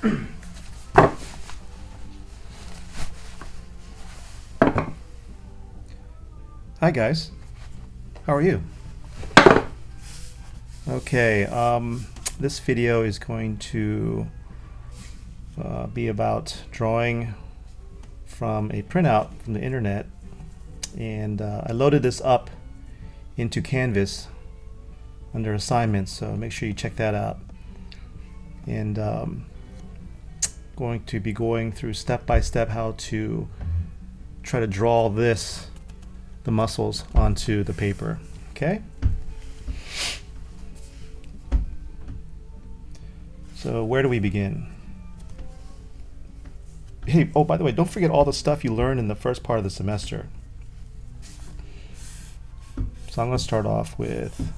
Hi guys, how are you? Okay, this video is going to be about drawing from a printout from the internet, and I loaded this up into Canvas under assignments, so make sure you check that out. And going to be going through step by step how to try to draw the muscles onto the paper. Okay? So where do we begin? Hey, oh, by the way, don't forget all the stuff you learned in the first part of the semester. So I'm going to start off with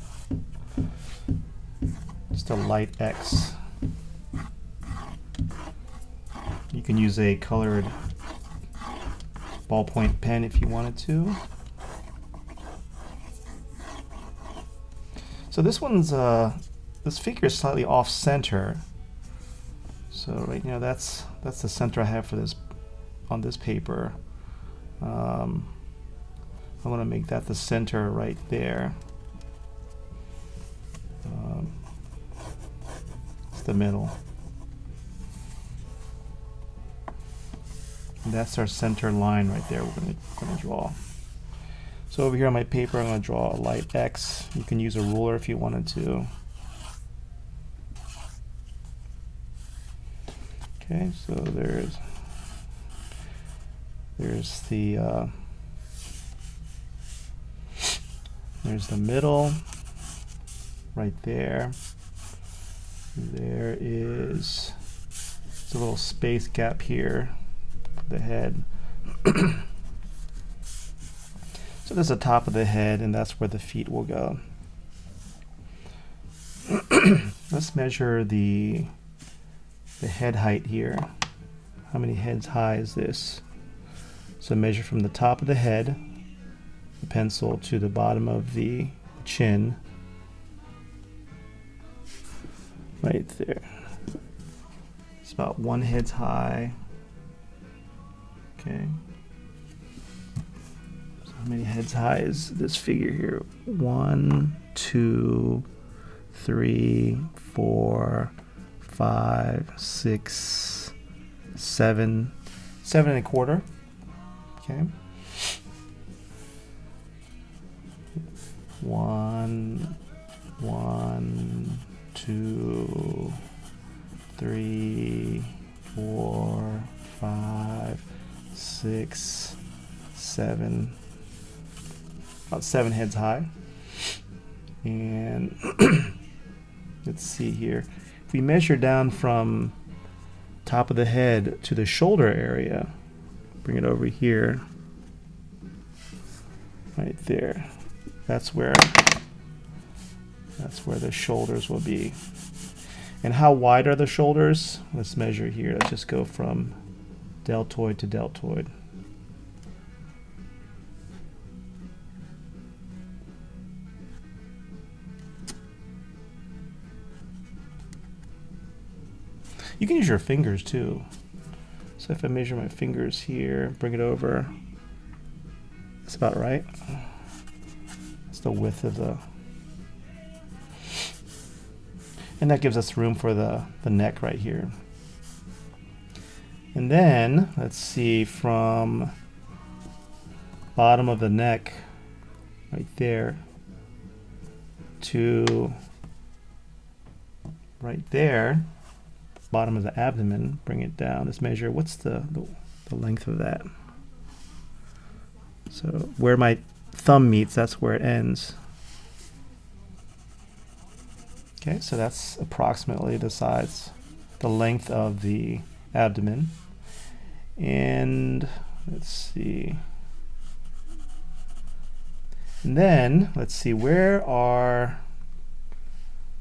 just a light X. You can use a colored ballpoint pen if you wanted to. So this one's this figure is slightly off center. So right now that's the center I have for this on this paper. I want to make that the center right there. It's the middle. And that's our center line right there. We're going to draw. So over here on my paper, I'm going to draw a light X. You can use a ruler if you wanted to. Okay, so there's the middle right there. There is a little space gap here, the head. So there's the top of the head, and that's where the feet will go. Let's measure the head height here. How many heads high is this? So measure from the top of the head, the pencil, to the bottom of the chin. Right there. It's about 1 head's high. Okay. So how many heads high is this figure here? 1, 2, 3, 4, 5, 6, 7, 7.25. Okay. 1, 2, 3, 4, 5, 6, 7. About 7 heads high. And let's see here. If we measure down from top of the head to the shoulder area, bring it over here, right there. That's where the shoulders will be. And how wide are the shoulders? Let's measure here. Let's just go from deltoid to deltoid. You can use your fingers too. So if I measure my fingers here, bring it over, that's about right. That's the width of the, and that gives us room for the neck right here. And then let's see, from bottom of the neck right there to right there, bottom of the abdomen, bring it down. Let's measure what's the length of that. So where my thumb meets, that's where it ends. Okay, so that's approximately the size, the length of the abdomen. And let's see. And then let's see, where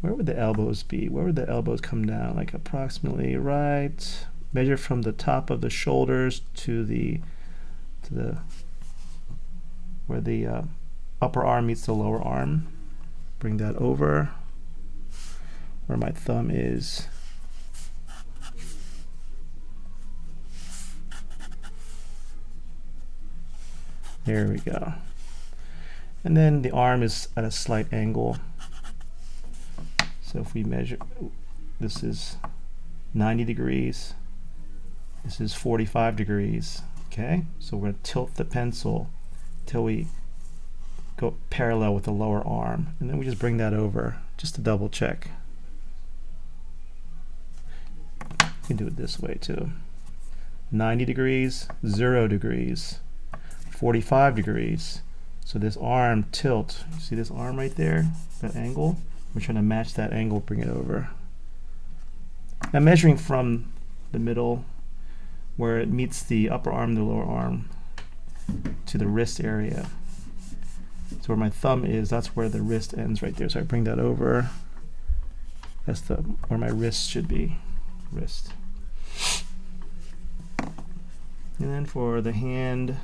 would the elbows be? Where would the elbows come down? Like approximately right. Measure from the top of the shoulders to the where the upper arm meets the lower arm. Bring that over where my thumb is. There we go. And then the arm is at a slight angle. So if we measure, this is 90 degrees. This is 45 degrees. Okay, so we're going to tilt the pencil till we go parallel with the lower arm, and then we just bring that over just to double check. You can do it this way too. 90 degrees, 0 degrees, 45 degrees. So this arm tilt, you see this arm right there, that angle? We're trying to match that angle, bring it over. Now measuring from the middle where it meets the upper arm and the lower arm to the wrist area. So where my thumb is, that's where the wrist ends right there. So I bring that over. That's where my wrist should be. Wrist. And then for the hand,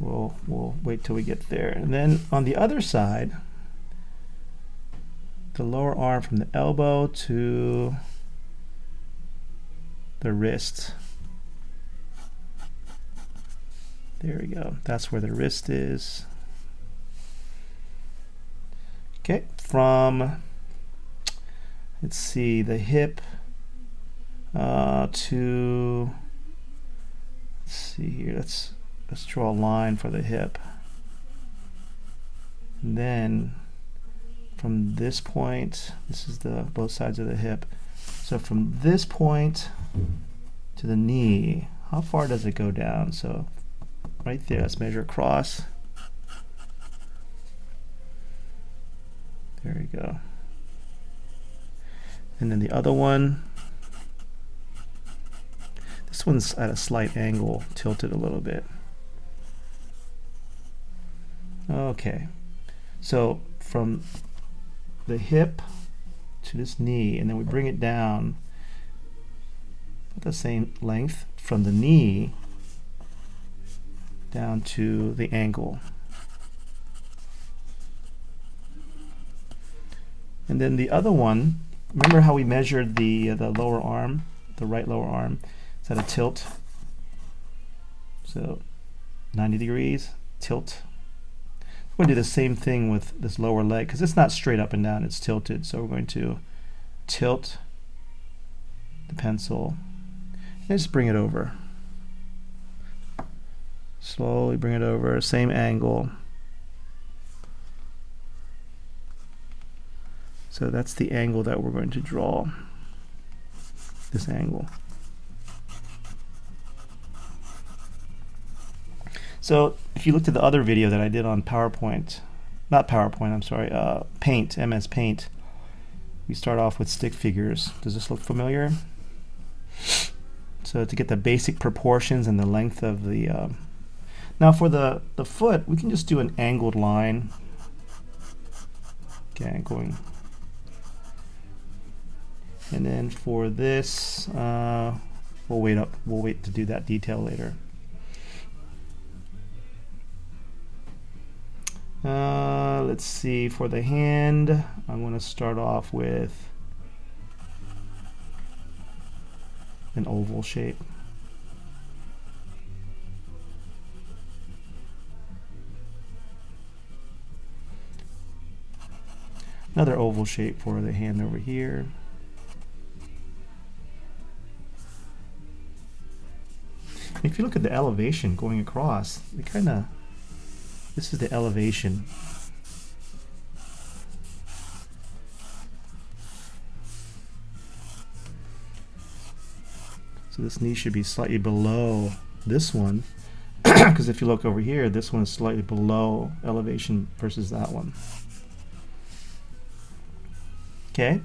we'll wait till we get there. And then on the other side, the lower arm from the elbow to the wrist. There we go. That's where the wrist is. Okay, from, let's see, the hip to, let's see here, let's draw a line for the hip. And then from this point, this is the both sides of the hip. So from this point to the knee, how far does it go down? So right there, let's measure across. There we go. And then the other one, this one's at a slight angle, tilted a little bit. Okay, so from the hip to this knee, and then we bring it down at the same length from the knee down to the ankle. And then the other one, remember how we measured the lower arm, the right lower arm? It's at a tilt. So 90 degrees, tilt. We're going to do the same thing with this lower leg because it's not straight up and down, it's tilted. So we're going to tilt the pencil and just bring it over. Slowly bring it over, same angle. So that's the angle that we're going to draw, this angle. So if you looked at the other video that I did on PowerPoint, not PowerPoint, I'm sorry, Paint, MS Paint, we start off with stick figures. Does this look familiar? So to get the basic proportions and the length of the, now for the foot, we can just do an angled line. Okay, going. And then for this, we'll wait to do that detail later. Let's see, for the hand, I'm going to start off with an oval shape. Another oval shape for the hand over here. If you look at the elevation going across, it kind of, this is the elevation. So this knee should be slightly below this one, because if you look over here, this one is slightly below elevation versus that one. Okay,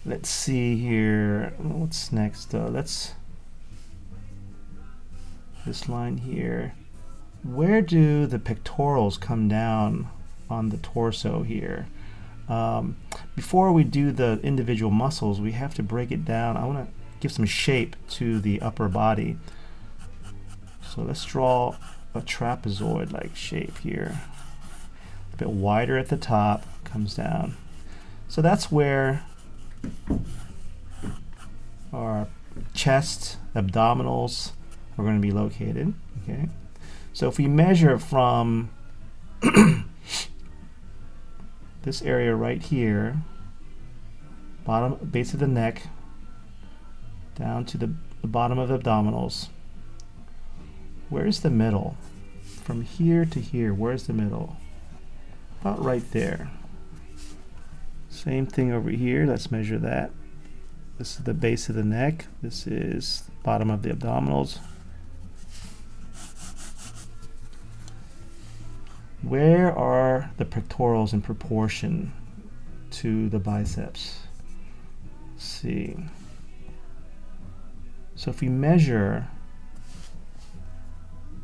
let's see here, what's next? Let's, this line here, where do the pectorals come down on the torso here? Before we do the individual muscles, we have to break it down. I want to give some shape to the upper body. So let's draw a trapezoid-like shape here. A bit wider at the top, comes down. So that's where our chest, abdominals are going to be located. Okay, So if we measure from this area right here, base of the neck, down to the bottom of the abdominals, where's the middle? From here to here, where's the middle? About right there. Same thing over here, let's measure that. This is the base of the neck, this is bottom of the abdominals. Where are the pectorals in proportion to the biceps? Let's see. So if we measure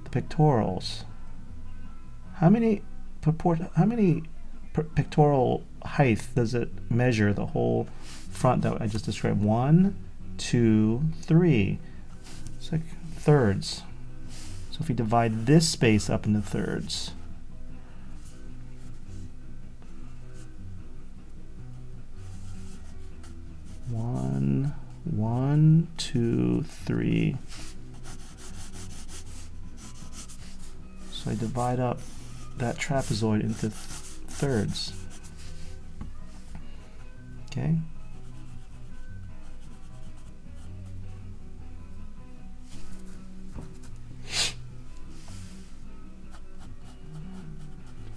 the pectorals, how many pectoral height does it measure the whole front that I just described? 1, 2, 3. It's like thirds. So if we divide this space up into thirds, 1, 1, 2, 3. So I divide up that trapezoid into thirds. Okay.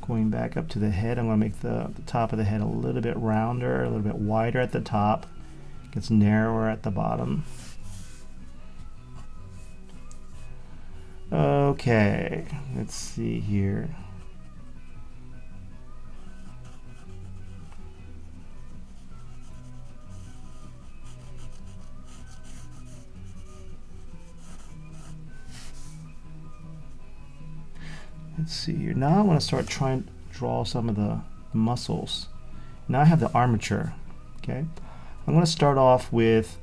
Going back up to the head, I'm going to make the top of the head a little bit rounder, a little bit wider at the top. Gets narrower at the bottom. Okay, let's see here. Let's see here. Now I want to start trying to draw some of the muscles. Now I have the armature. Okay, I'm going to start off with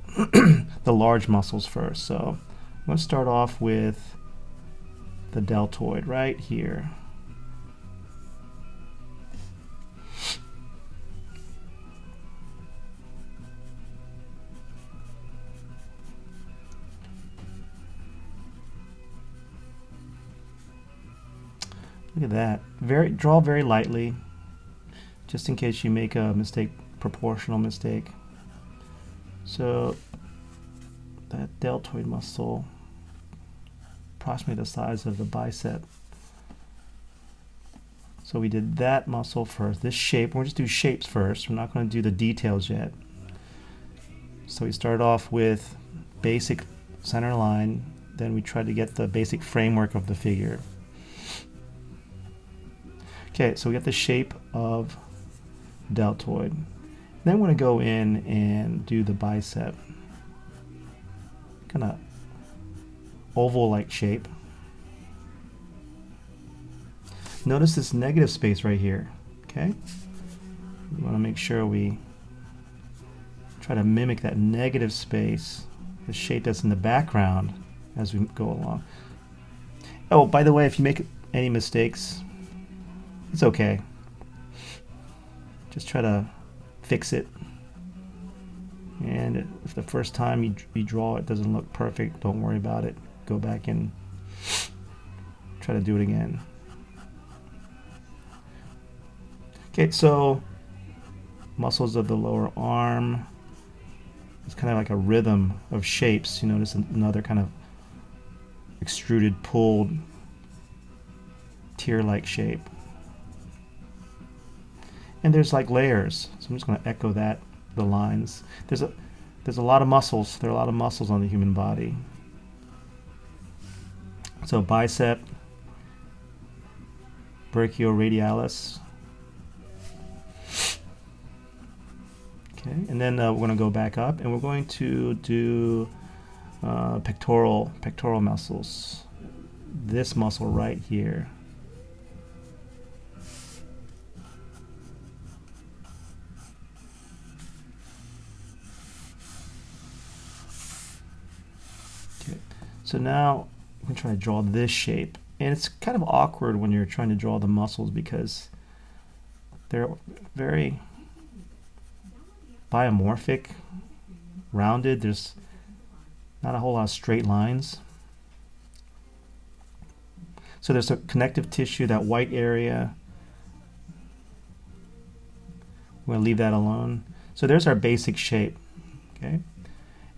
the large muscles first. So I'm going to start off with the deltoid right here. Look at that. Draw very lightly, just in case you make a mistake, proportional mistake. So that deltoid muscle, approximately the size of the bicep. So we did that muscle first. This shape, we'll just do shapes first. We're not going to do the details yet. So we start off with basic center line, then we try to get the basic framework of the figure. Okay, so we get the shape of deltoid. Then we're going to go in and do the bicep. Kind of oval-like shape. Notice this negative space right here. Okay, we want to make sure we try to mimic that negative space, the shape that's in the background as we go along. Oh, by the way, if you make any mistakes, it's okay. Just try to fix it. And if the first time you draw it doesn't look perfect, don't worry about it. Go back and try to do it again. Okay, so muscles of the lower arm. It's kind of like a rhythm of shapes. You notice another kind of extruded, pulled, tear-like shape. And there's like layers, so I'm just going to echo that, the lines. There's a lot of muscles. There are a lot of muscles on the human body. So bicep, brachioradialis. Okay, and then we're going to go back up, and we're going to do pectoral muscles. This muscle right here. So now I'm going to try to draw this shape. And it's kind of awkward when you're trying to draw the muscles because they're very biomorphic, rounded. There's not a whole lot of straight lines. So there's a connective tissue, that white area. We're going to leave that alone. So there's our basic shape. Okay.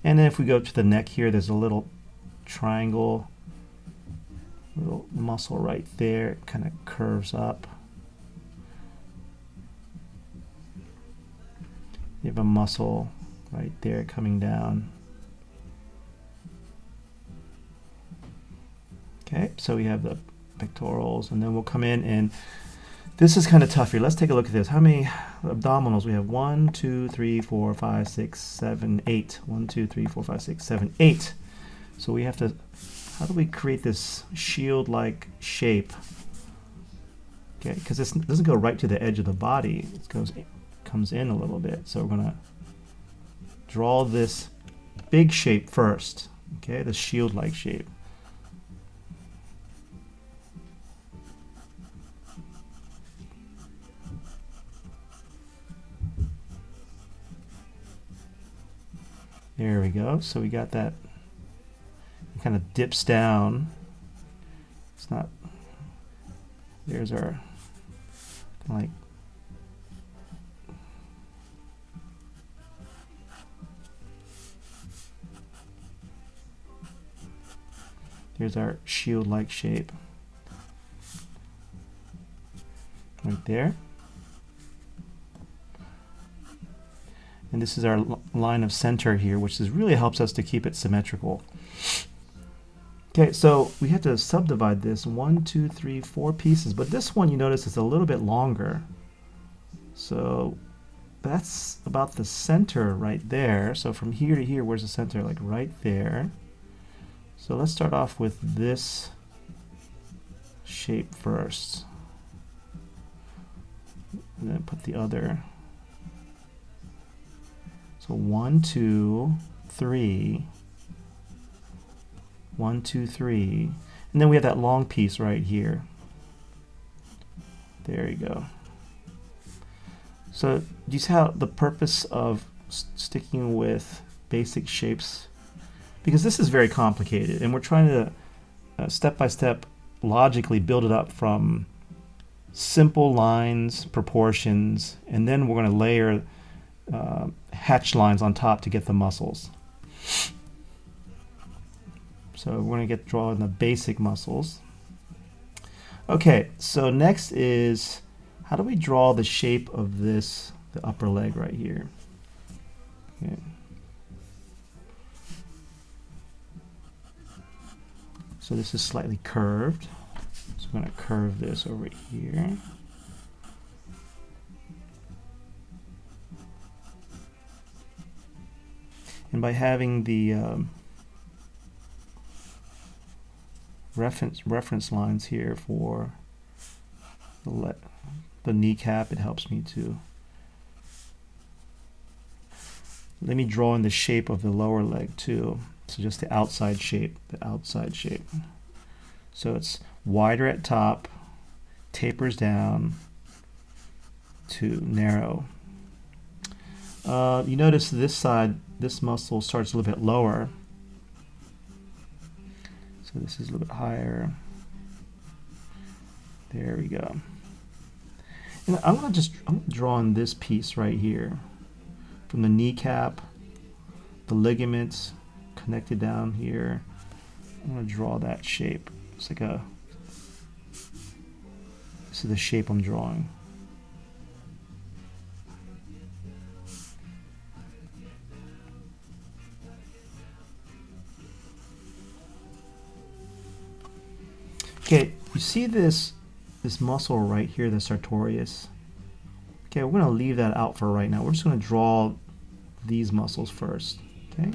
And then if we go to the neck here, there's a little triangle, little muscle right there. It kind of curves up. You have a muscle right there coming down. Okay, so we have the pectorals, and then we'll come in, and this is kind of tough here. Let's take a look at this. How many abdominals? We have 1, 2, 3, 4, 5, 6, 7, 8. 1, 2, 3, 4, 5, 6, 7, 8. So we have to, how do we create this shield-like shape? Okay, because this doesn't go right to the edge of the body. It comes in a little bit. So we're going to draw this big shape first. Okay, the shield-like shape. There we go. So we got that. It kind of dips down. It's not. There's our like. There's our shield-like shape. Right there. And this is our line of center here, which really helps us to keep it symmetrical. Okay, so we have to subdivide this 1, 2, 3, 4 pieces, but this one you notice is a little bit longer. So that's about the center right there. So from here to here, where's the center? Like right there. So let's start off with this shape first. And then put the other. So 1, 2, 3. 1, 2, 3. And then we have that long piece right here. There you go. So do you see how the purpose of sticking with basic shapes? Because this is very complicated, and we're trying to step by step logically build it up from simple lines, proportions, and then we're going to layer hatch lines on top to get the muscles. So we're going to draw in the basic muscles. Okay, so next is, how do we draw the shape of this, the upper leg right here? Okay. So this is slightly curved. So I'm going to curve this over here. And by having the reference lines here for the kneecap, it helps me to. Let me draw in the shape of the lower leg too. So just the outside shape, So it's wider at top, tapers down to narrow. You notice this side, this muscle starts a little bit lower. So this is a little bit higher. There we go. And I'm going to draw on this piece right here. From the kneecap, the ligaments connected down here. I'm going to draw that shape. It's like this is the shape I'm drawing. Okay, you see this muscle right here, the sartorius? Okay, we're going to leave that out for right now. We're just going to draw these muscles first. Okay.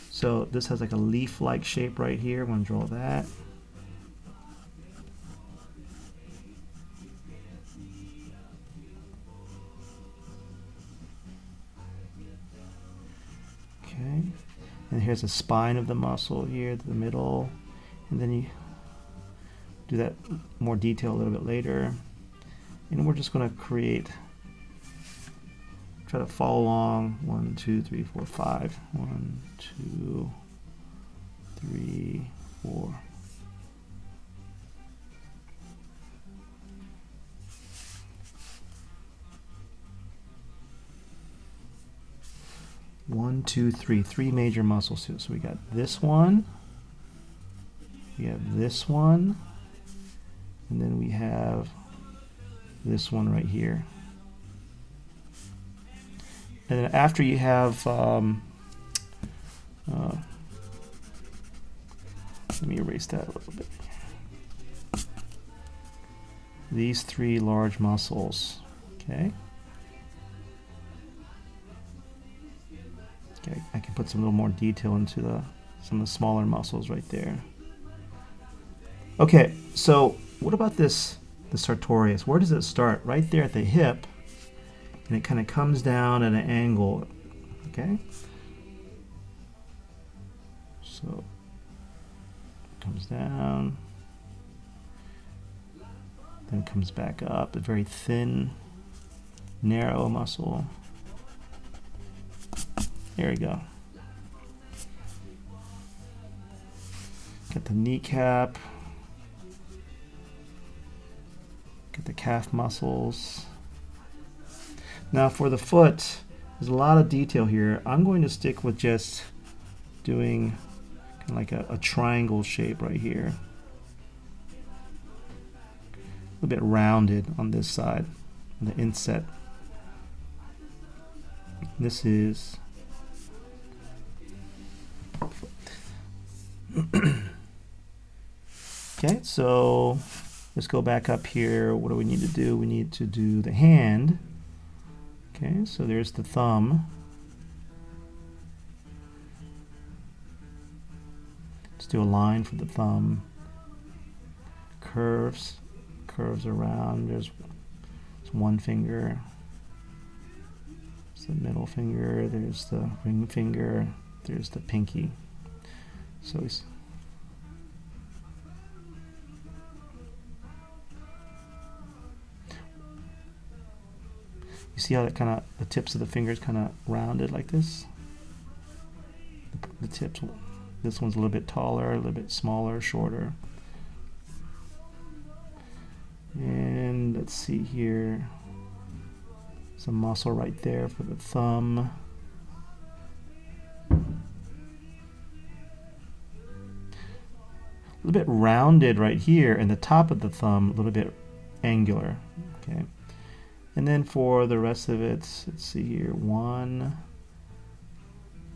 So this has like a leaf-like shape right here. I'm going to draw that. Okay. And here's the spine of the muscle here, the middle. And then you do that more detail a little bit later. And we're just going to try to follow along. 1, 2, 3, 4, 5. 1, 2, 3, 4. One, two, three. Three major muscles here. So we got this one. We have this one. And then we have this one right here. And then after you have, let me erase that a little bit. These three large muscles, okay? Okay, I can put some little more detail into some of the smaller muscles right there. Okay, so what about the sartorius? Where does it start? Right there at the hip, and it kind of comes down at an angle, okay? So it comes down, then comes back up, a very thin, narrow muscle. There we go. Got the kneecap. Get the calf muscles. Now for the foot, there's a lot of detail here. I'm going to stick with just doing kind of like a triangle shape right here. A little bit rounded on this side, on the inset. This is okay, so let's go back up here. What do we need to do? We need to do the hand. Okay, so there's the thumb. Let's do a line for the thumb. Curves around. There's one finger. There's the middle finger. There's the ring finger. There's the pinky. So you see how that the tips of the fingers kind of rounded like this? The tips, this one's a little bit taller, a little bit smaller, shorter. And let's see here. Some muscle right there for the thumb. A little bit rounded right here, and the top of the thumb a little bit angular. Okay, and then for the rest of it, let's see here: 1,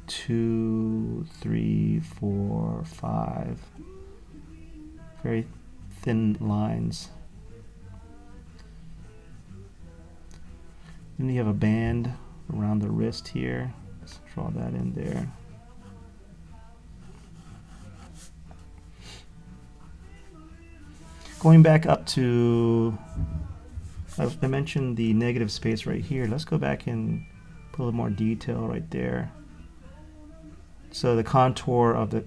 2, 3, 4, 5. Very thin lines. Then you have a band around the wrist here. Let's draw that in there. Going back up to, I mentioned the negative space right here. Let's go back and put a little more detail right there. So the contour of the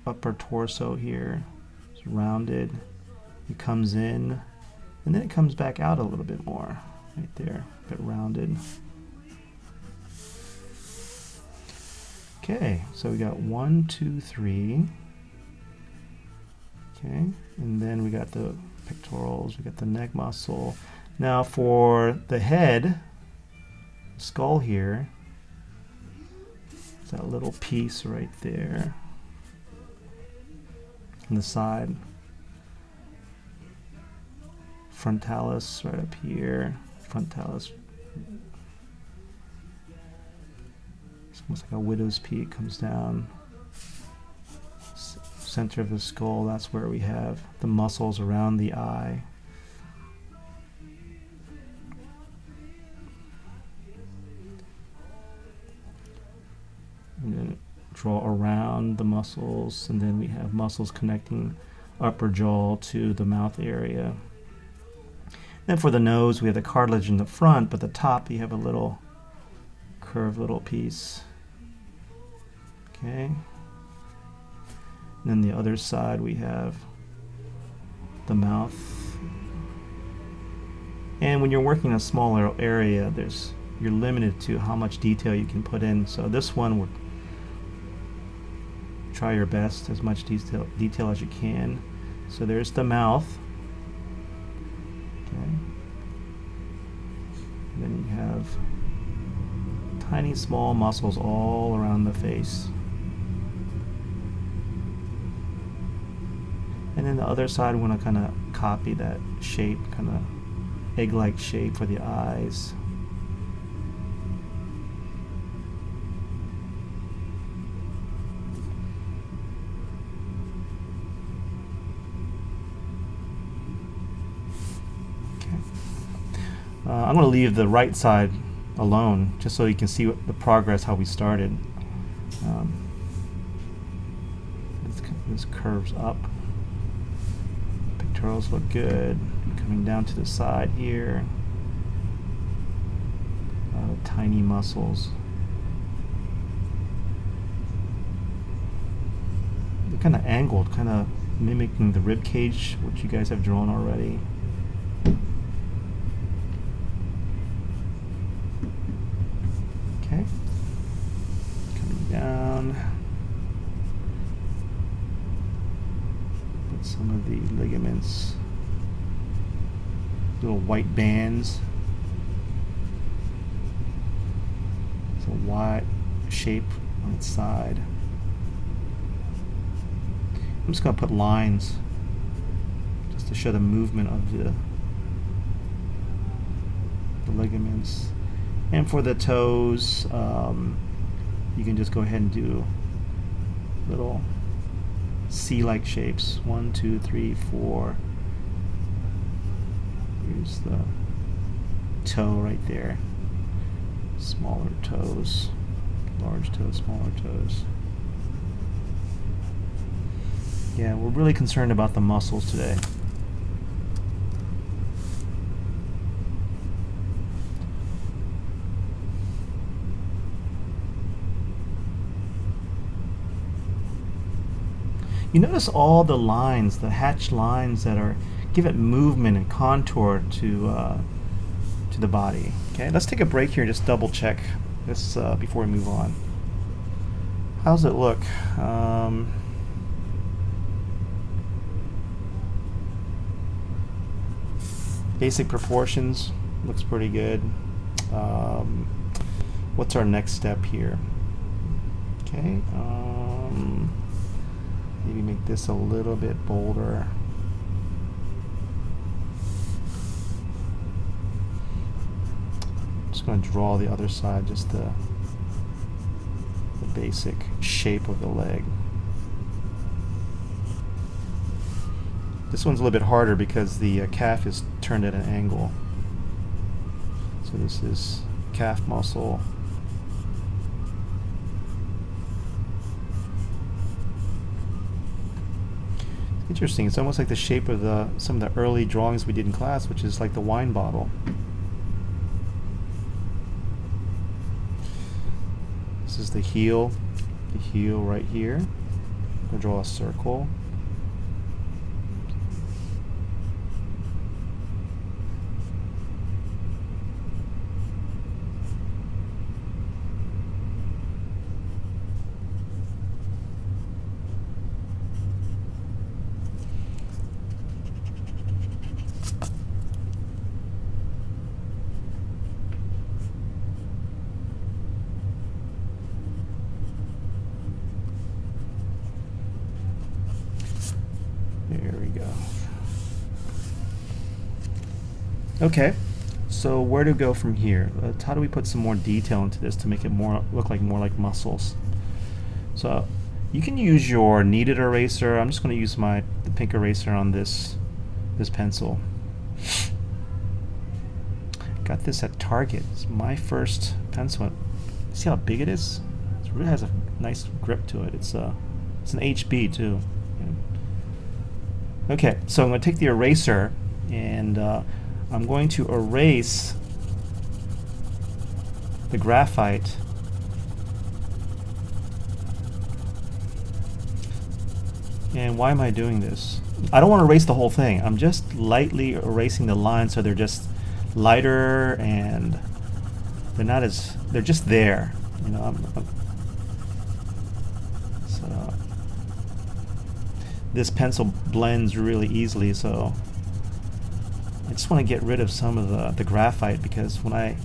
upper torso here is rounded. It comes in, and then it comes back out a little bit more right there, a bit rounded. Okay, so we got 1, 2, 3. Okay, and then we got the pectorals, we got the neck muscle. Now for the head, skull here, it's that little piece right there on the side. Frontalis right up here, frontalis. It's almost like a widow's peak, comes down. Center of the skull, that's where we have the muscles around the eye. And then draw around the muscles, and then we have muscles connecting upper jaw to the mouth area. Then for the nose, we have the cartilage in the front, but the top you have a little curved little piece. Okay. And then the other side we have the mouth. And when you're working a smaller area, there's you're limited to how much detail you can put in. So this one would try your best, as much detail as you can. So there's the mouth. Okay. And then you have tiny small muscles all around the face. And then the other side, we want to kind of copy that shape, kind of egg-like shape for the eyes. I'm going to leave the right side alone just so you can see the progress, how we started. This curves up. Pectorals look good. Coming down to the side here. Tiny muscles. They're kind of angled, kind of mimicking the rib cage, which you guys have drawn already. Okay, coming down, put some of the ligaments, little white bands. It's a wide shape on its side. I'm just going to put lines just to show the movement of the ligaments. And for the toes, you can just go ahead and do little C-like shapes. 1, 2, 3, 4. Here's the toe right there. Smaller toes, large toes, smaller toes. Yeah, we're really concerned about the muscles today. You notice all the lines, the hatched lines that are give it movement and contour to the body. Okay, let's take a break here and just double check this before we move on. How's it look? Basic proportions looks pretty good. What's our next step here? Okay. Maybe make this a little bit bolder. I'm just going to draw the other side, just the basic shape of the leg. This one's a little bit harder because the calf is turned at an angle. So this is calf muscle. Interesting. It's almost like the shape of some of the early drawings we did in class, which is like the wine bottle. This is the heel right here. I'm going to draw a circle. There we go. Okay, so where to go from here? How do we put some more detail into this to make it look more like muscles? So you can use your kneaded eraser. I'm just going to use the pink eraser on this pencil. Got this at Target. It's my first pencil. See how big it is? It really has a nice grip to it. It's an HB too. Okay, so I'm going to take the eraser and I'm going to erase the graphite and why am I doing this? I don't want to erase the whole thing. I'm just lightly erasing the lines so they're just lighter and they're just there, you know. So this pencil blends really easily, so I just want to get rid of some of the graphite, because when I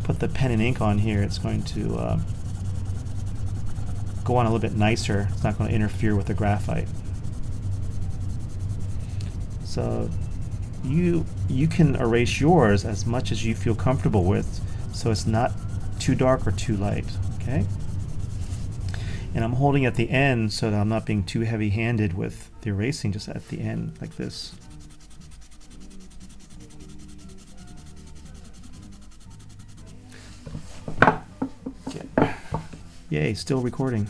put the pen and ink on here, it's going to go on a little bit nicer. It's not going to interfere with the graphite. So you can erase yours as much as you feel comfortable with, so it's not too dark or too light. Okay? And I'm holding at the end so that I'm not being too heavy-handed with the erasing, just at the end like this. Okay. Yay, still recording.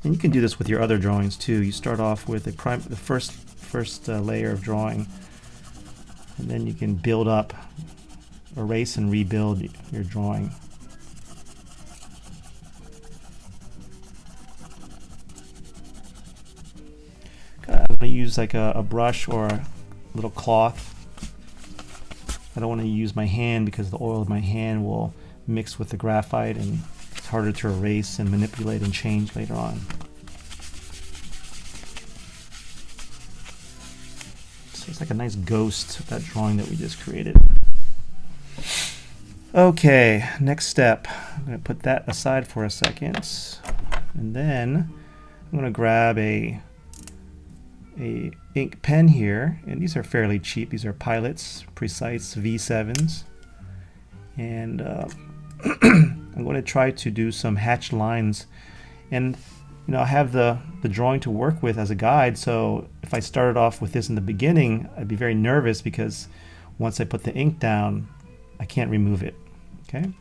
And you can do this with your other drawings too. You start off with the first layer of drawing, and then you can build up, erase and rebuild your drawing. I'm going to use like a brush or a little cloth. I don't want to use my hand because the oil of my hand will mix with the graphite and it's harder to erase and manipulate and change later on. So it's like a nice ghost of that drawing that we just created. Okay, next step. I'm going to put that aside for a second. And then I'm going to grab a ink pen here, and these are fairly cheap. These are Pilot's Precise V7s, and I'm going to try to do some hatched lines. And you know, I have the drawing to work with as a guide, so if I started off with this in the beginning, I'd be very nervous because once I put the ink down, I can't remove it. Okay,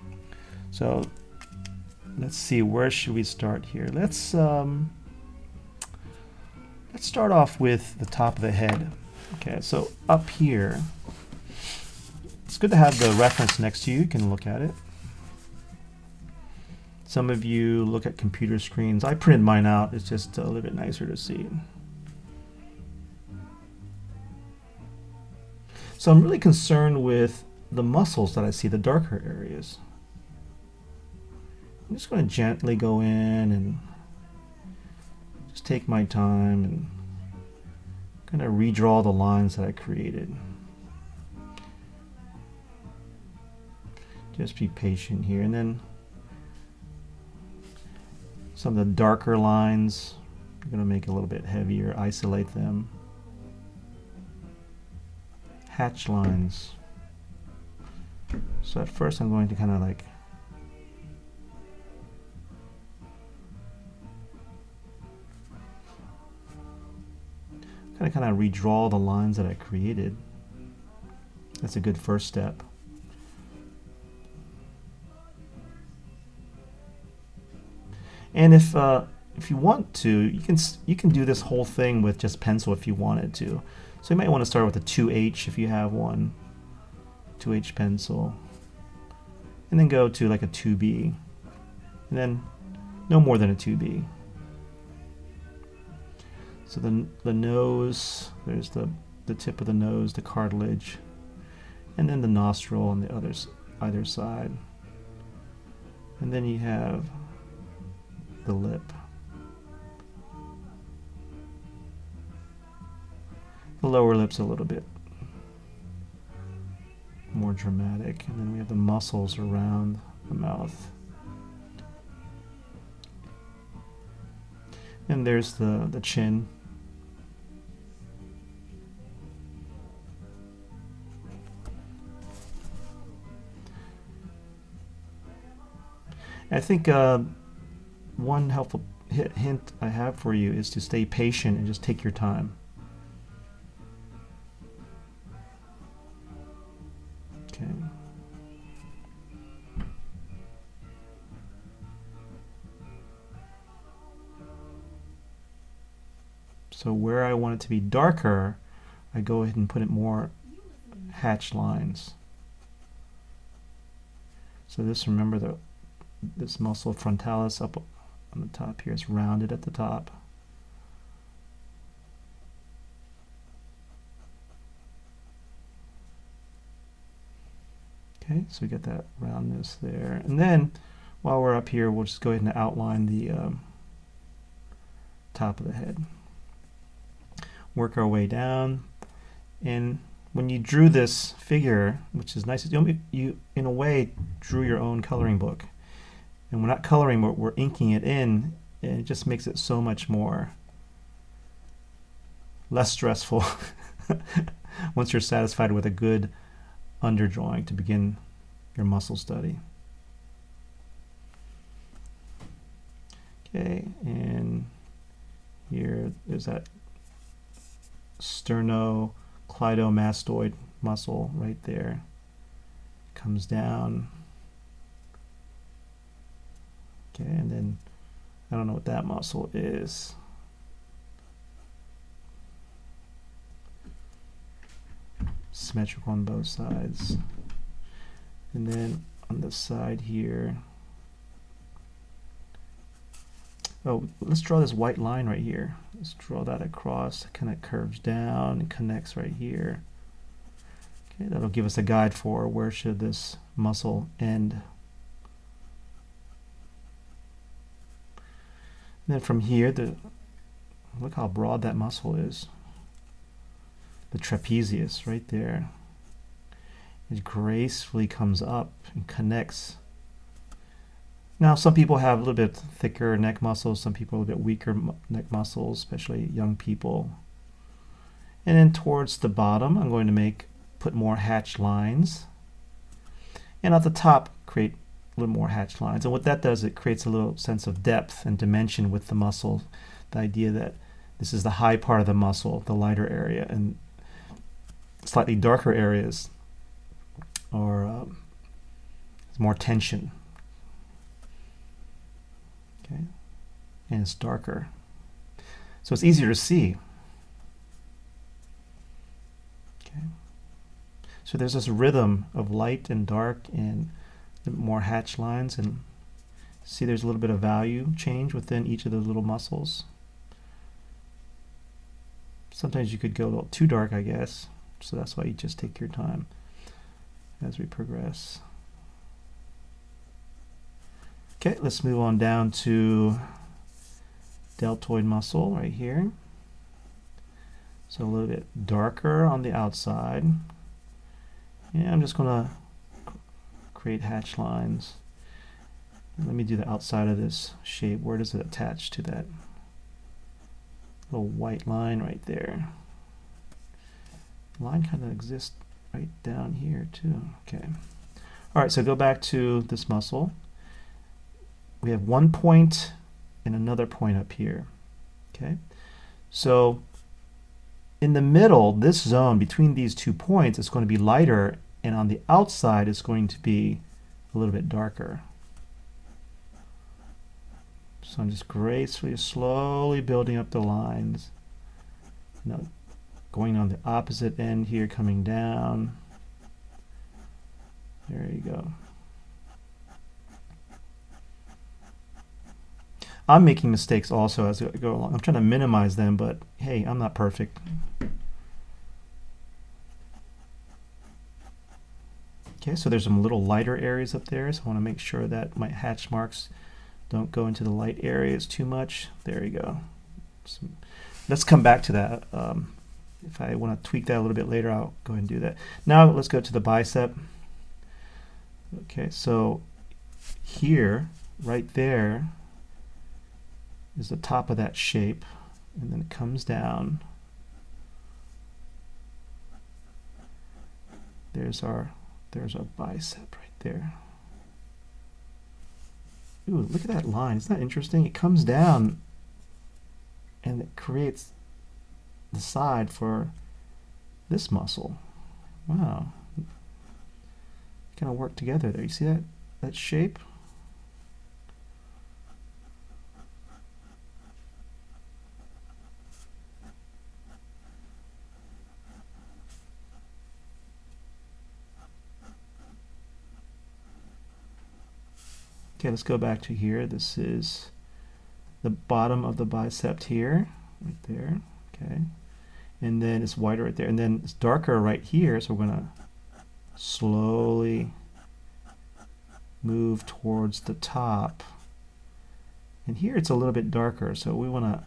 so let's see, where should we start here? Let's start off with the top of the head. Okay, so up here, it's good to have the reference next to you. You can look at it. Some of you look at computer screens. I printed mine out. It's just a little bit nicer to see. So I'm really concerned with the muscles that I see, the darker areas. I'm just going to gently go in and just take my time and kind of redraw the lines that I created. Just be patient here. And then some of the darker lines, I'm going to make a little bit heavier, isolate them. Hatch lines. So at first I'm going to kind of like kind of redraw the lines that I created. That's a good first step. And if you want to, you can do this whole thing with just pencil if you wanted to. So you might want to start with a 2H if you have one, 2H pencil, and then go to like a 2B, and then no more than a 2B. So the nose, there's the tip of the nose, the cartilage, and then the nostril on the either side. And then you have the lip. The lower lip's a little bit more dramatic, and then we have the muscles around the mouth. And there's the chin. I think one helpful hint I have for you is to stay patient and just take your time. Okay. So where I want it to be darker, I go ahead and put it more hatched lines. So this, remember, this muscle frontalis up on the top here is rounded at the top. Okay, so we get that roundness there. And then while we're up here, we'll just go ahead and outline the top of the head. Work our way down. And when you drew this figure, which is nice, you in a way drew your own coloring book. And we're not coloring, we're inking it in, and it just makes it so much more less stressful once you're satisfied with a good underdrawing to begin your muscle study. Okay, and here there's that sternocleidomastoid muscle right there. Comes down. Okay, and then I don't know what that muscle is. Symmetrical on both sides. And then on the side here, oh, let's draw this white line right here. Let's draw that across. It kind of curves down and connects right here. Okay, that'll give us a guide for where should this muscle end. And then from here, look how broad that muscle is. The trapezius right there. It gracefully comes up and connects. Now, some people have a little bit thicker neck muscles, some people a little bit weaker neck muscles, especially young people. And then towards the bottom, I'm going to put more hatched lines. And at the top, create a little more hatched lines. And what that does, it creates a little sense of depth and dimension with the muscle. The idea that this is the high part of the muscle, the lighter area, and slightly darker areas or more tension. Okay, and it's darker, so it's easier to see. Okay, so there's this rhythm of light and dark and more hatched lines, and see there's a little bit of value change within each of those little muscles. Sometimes you could go a little too dark, I guess, so that's why you just take your time as we progress. Okay, let's move on down to deltoid muscle right here. So a little bit darker on the outside. And I'm just going to create hatch lines. Let me do the outside of this shape. Where does it attach to that little white line right there? The line kind of exists right down here too. Okay. All right, so go back to this muscle. We have one point and another point up here. Okay. So in the middle, this zone between these 2 points is going to be lighter, and on the outside it's going to be a little bit darker. So I'm just gracefully, slowly building up the lines. Now, going on the opposite end here, coming down. There you go. I'm making mistakes also as I go along. I'm trying to minimize them, but hey, I'm not perfect. Okay, so there's some little lighter areas up there, so I want to make sure that my hatch marks don't go into the light areas too much. There you go. So let's come back to that. If I want to tweak that a little bit later, I'll go ahead and do that. Now let's go to the bicep. Okay, so here, right there, is the top of that shape, and then it comes down. There's our bicep right there. Ooh, look at that line. Isn't that interesting? It comes down and it creates the side for this muscle. Wow. Kind of work together there. You see that shape? Okay, let's go back to here. This is the bottom of the bicep here, right there. Okay, and then it's wider right there, and then it's darker right here. So we're gonna slowly move towards the top. And here it's a little bit darker, so we want to,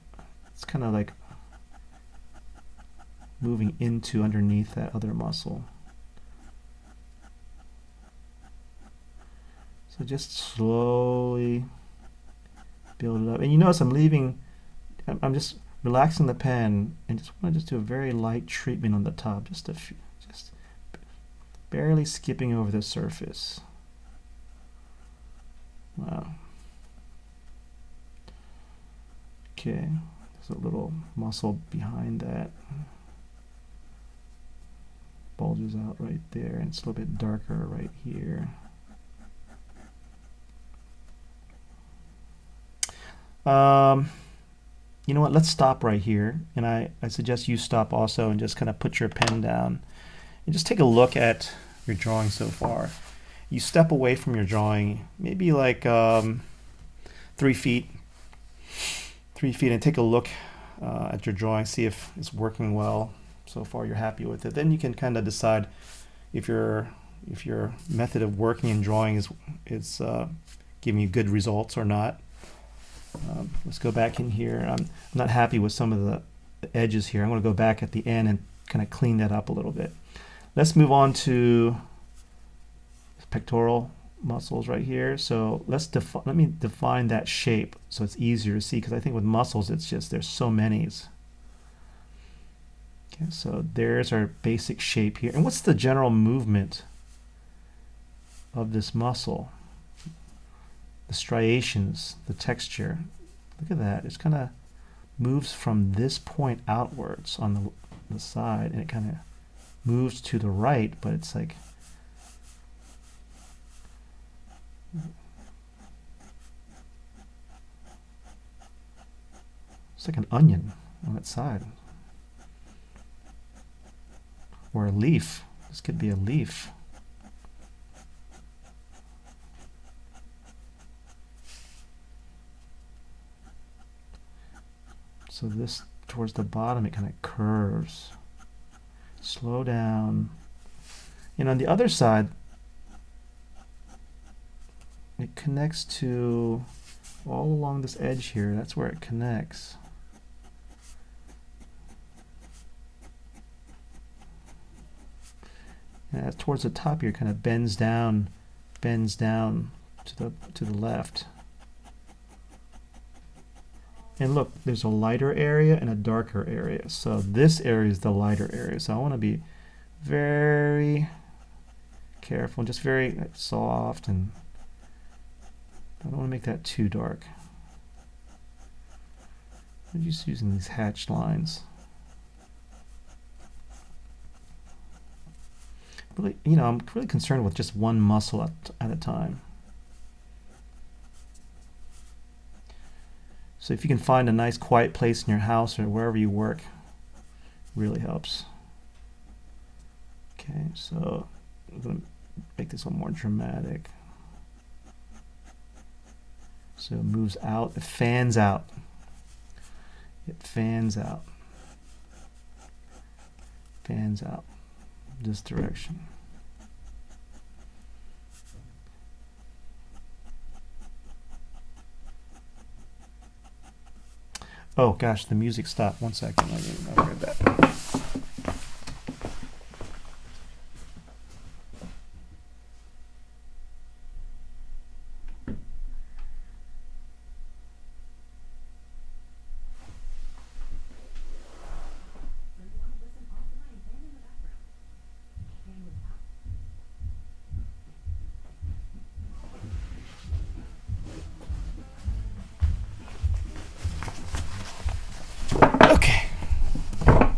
it's kind of like moving into underneath that other muscle. So just slowly build it up. And you notice I'm just relaxing the pen and just want to just do a very light treatment on the top, just barely skipping over the surface. Wow. Okay, there's a little muscle behind that. Bulges out right there, and it's a little bit darker right here. You know what, let's stop right here, and I suggest you stop also and just kind of put your pen down and just take a look at your drawing so far. You step away from your drawing, maybe like 3 feet, and take a look at your drawing, see if it's working well. So far you're happy with it. Then you can kind of decide if your method of working and drawing is giving you good results or not. Let's go back in here. I'm not happy with some of the edges here. I'm going to go back at the end and kind of clean that up a little bit. Let's move on to pectoral muscles right here. So let me define that shape so it's easier to see, because I think with muscles it's just there's so many. Okay, so there's our basic shape here. And what's the general movement of this muscle? The striations, the texture. Look at that. It kind of moves from this point outwards on the side, and it kind of moves to the right, but it's like an onion on its side. Or a leaf. This could be a leaf. So this, towards the bottom, it kind of curves. Slow down. And on the other side, it connects to all along this edge here. That's where it connects. And towards the top here, kind of bends down to the left. And look, there's a lighter area and a darker area. So this area is the lighter area. So I want to be very careful, just very soft, and I don't want to make that too dark. I'm just using these hatched lines. Really, I'm really concerned with just one muscle at a time. So if you can find a nice quiet place in your house or wherever you work, really helps. Okay, so I'm going to make this a little more dramatic. So it moves out, it fans out. It fans out. Fans out this direction. Oh gosh, the music stopped. 1 second. I'll hear that.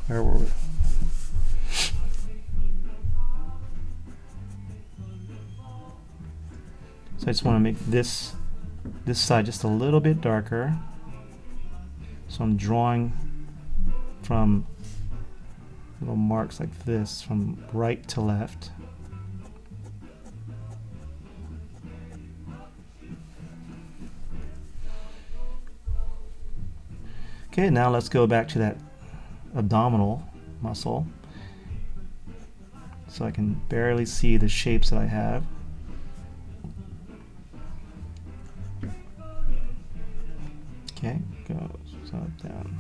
Where were we? So I just want to make this side just a little bit darker. So I'm drawing from little marks like this from right to left. Okay, now let's go back to that abdominal muscle, so I can barely see the shapes that I have. Okay, goes up, down.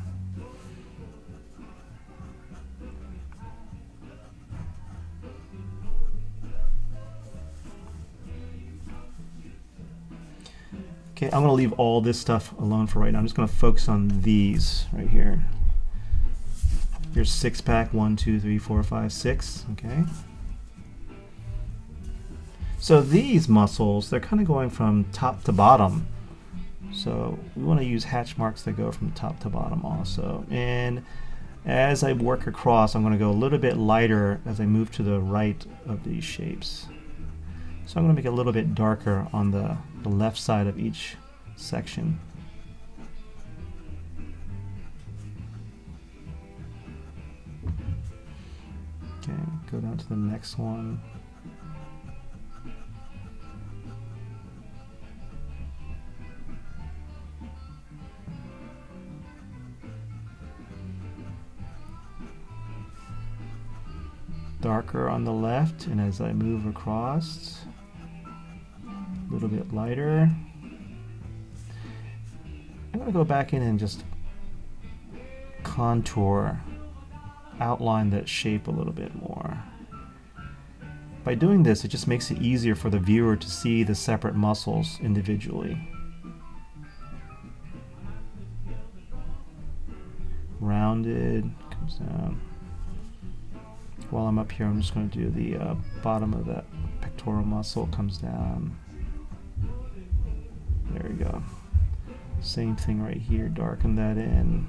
Okay, I'm going to leave all this stuff alone for right now. I'm just going to focus on these right here. Here's six pack, 1, 2, 3, 4, 5, 6. Okay. So these muscles, they're kind of going from top to bottom. So we want to use hatch marks that go from top to bottom also. And as I work across, I'm going to go a little bit lighter as I move to the right of these shapes. So I'm going to make it a little bit darker on the left side of each section. Okay, go down to the next one. Darker on the left, and as I move across, a little bit lighter. I'm going to go back in and just contour, outline that shape a little bit more. By doing this, it just makes it easier for the viewer to see the separate muscles individually. Rounded, comes down. While I'm up here, I'm just going to do the bottom of that pectoral muscle, comes down. There we go. Same thing right here, darken that in.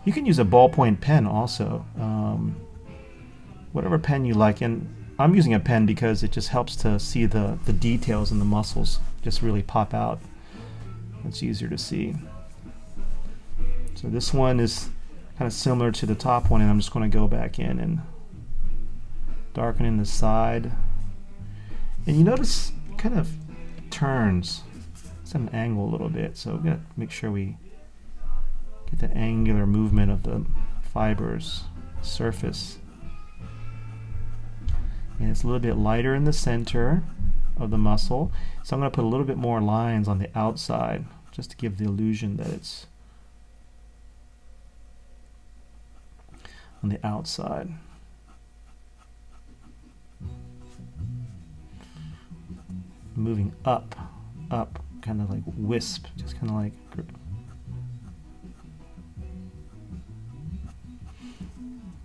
You can use a ballpoint pen also, whatever pen you like, and I'm using a pen because it just helps to see the details in the muscles just really pop out. It's easier to see. So this one is kind of similar to the top one, and I'm just going to go back in and darken in the side. And you notice it kind of turns. It's at an angle a little bit, so we got to make sure we get the angular movement of the fibers, surface. And it's a little bit lighter in the center of the muscle, so I'm going to put a little bit more lines on the outside just to give the illusion that it's on the outside. Moving up, kind of like wisp, just kind of like.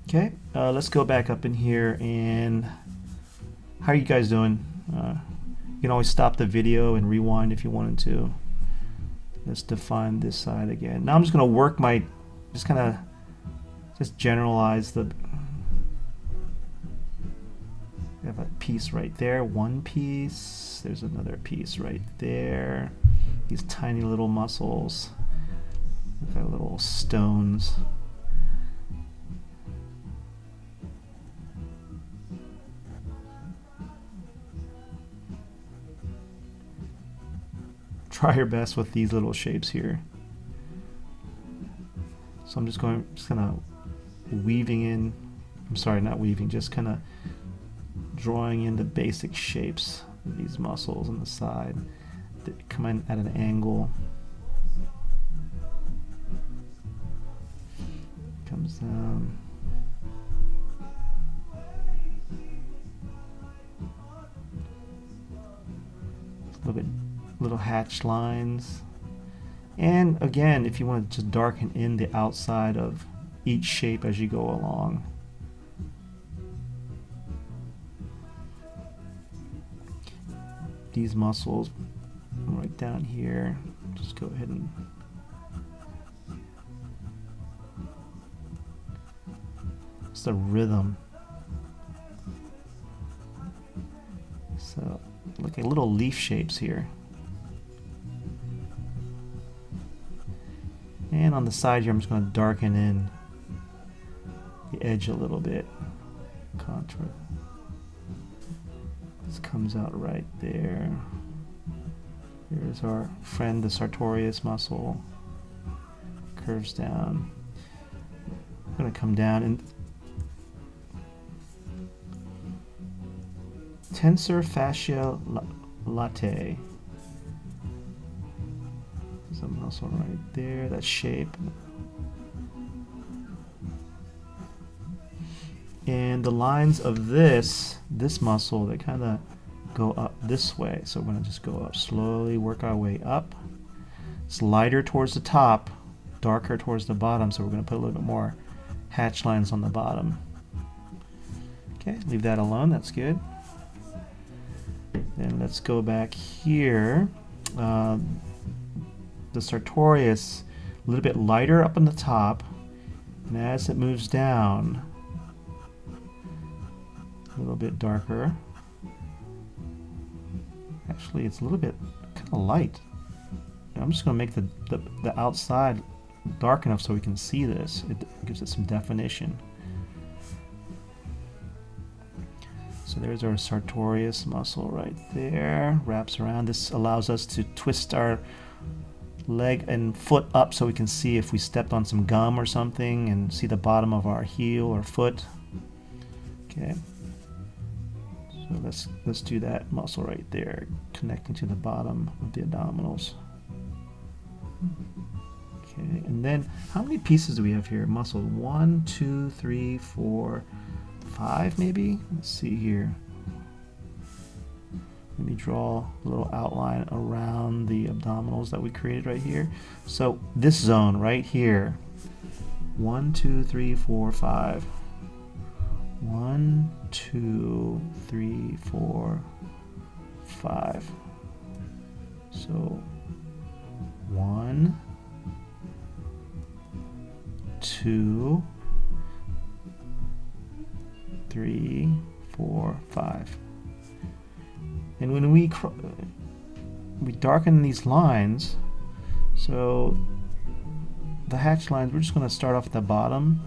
Okay, let's go back up in here, and how are you guys doing? You can always stop the video and rewind if you wanted to. Let's define this side again. Now I'm just going to work my, just generalize the, we have a piece right there, one piece, there's another piece right there, these tiny little muscles, look at little stones. Try your best with these little shapes here. So I'm just kind of weaving in, I'm sorry, not weaving, just kind of drawing in the basic shapes of these muscles on the side that come in at an angle. Comes down. A little bit. Little hatch lines, and again, if you want to just darken in the outside of each shape as you go along. These muscles right down here, just go ahead and it's the rhythm. So look at little leaf shapes here. And on the side here, I'm just going to darken in the edge a little bit. Contour. This comes out right there. There There's our friend, the sartorius muscle. Curves down. I'm going to come down and tensor fascia latae. There's a muscle right there, that shape. And the lines of this muscle, they kind of go up this way. So we're going to just go up slowly, work our way up. It's lighter towards the top, darker towards the bottom, so we're going to put a little bit more hatch lines on the bottom. Okay, leave that alone, that's good. Then let's go back here. The sartorius, a little bit lighter up on the top, and as it moves down, a little bit darker. Actually, it's a little bit kind of light. I'm just going to make the outside dark enough so we can see this. It gives it some definition. So there's our sartorius muscle right there. Wraps around. This allows us to twist our leg and foot up so we can see if we stepped on some gum or something and see the bottom of our heel or foot. Okay. So let's do that muscle right there, connecting to the bottom of the abdominals. Okay, and then how many pieces do we have here? Muscle 1, 2, 3, 4, 5 maybe? Let's see here. Let me draw a little outline around the abdominals that we created right here. So this zone right here, 1, 2, 3, 4, 5. 1, 2, 3, 4, 5. So 1, 2, 3, 4, 5. And when we darken these lines, so the hatch lines, we're just going to start off at the bottom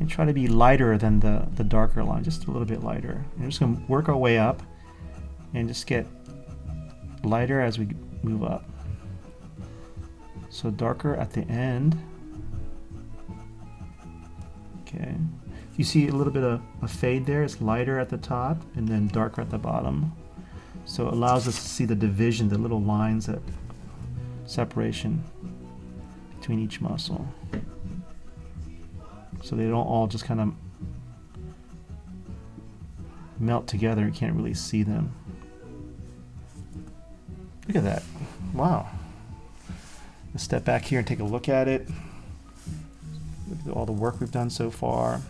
and try to be lighter than the darker line, just a little bit lighter. And we're just going to work our way up and just get lighter as we move up. So darker at the end. Okay. You see a little bit of a fade there. It's lighter at the top and then darker at the bottom. So it allows us to see the division, the little lines, that separation between each muscle. So they don't all just kind of melt together. You can't really see them. Look at that. Wow. Let's step back here and take a look at it. Look at all the work we've done so far.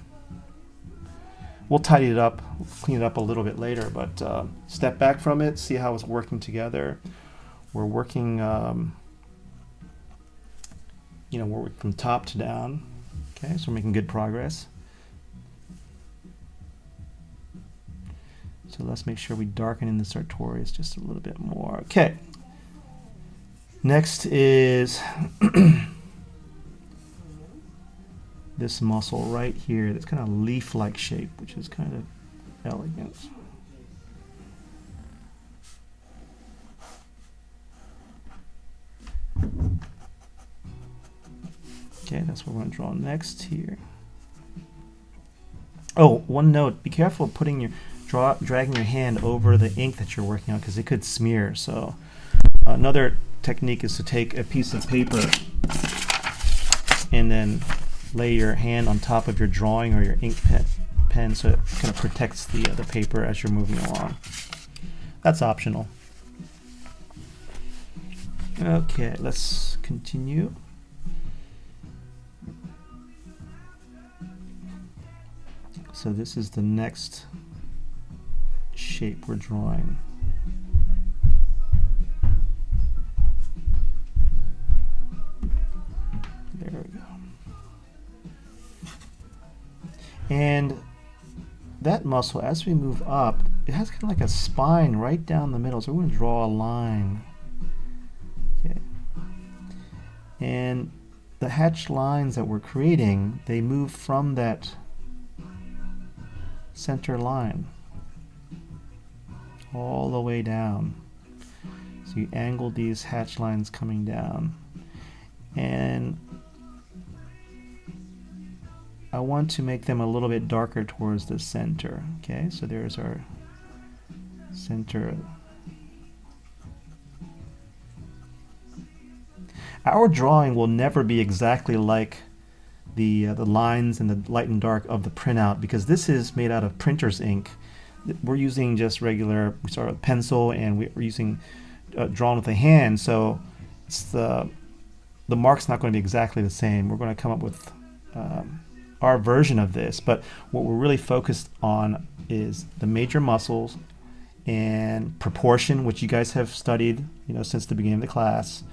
We'll tidy it up, clean it up a little bit later, but step back from it, see how it's working together. We're working, we're working from top to down. Okay, so we're making good progress. So let's make sure we darken in the sartorius just a little bit more. Okay. Next is this muscle right here, that's kind of leaf-like shape, which is kind of elegant. Okay, that's what we're going to draw next here. Oh, one note, be careful of putting dragging your hand over the ink that you're working on, because it could smear. So another technique is to take a piece of paper and then lay your hand on top of your drawing or your ink pen so it kind of protects the paper as you're moving along. That's optional. Okay, let's continue. So this is the next shape we're drawing. There we go. And that muscle, as we move up, it has kind of like a spine right down the middle. So we're going to draw a line. Okay. And the hatched lines that we're creating, they move from that center line all the way down. So you angle these hatch lines coming down. And I want to make them a little bit darker towards the center. Okay, so there's our center. Our drawing will never be exactly like the lines and the light and dark of the printout, because this is made out of printer's ink. We're using just regular sort of pencil, and we're using drawn with a hand, so it's the mark's not going to be exactly the same. We're going to come up with our version of this, but what we're really focused on is the major muscles and proportion, which you guys have studied, since the beginning of the class.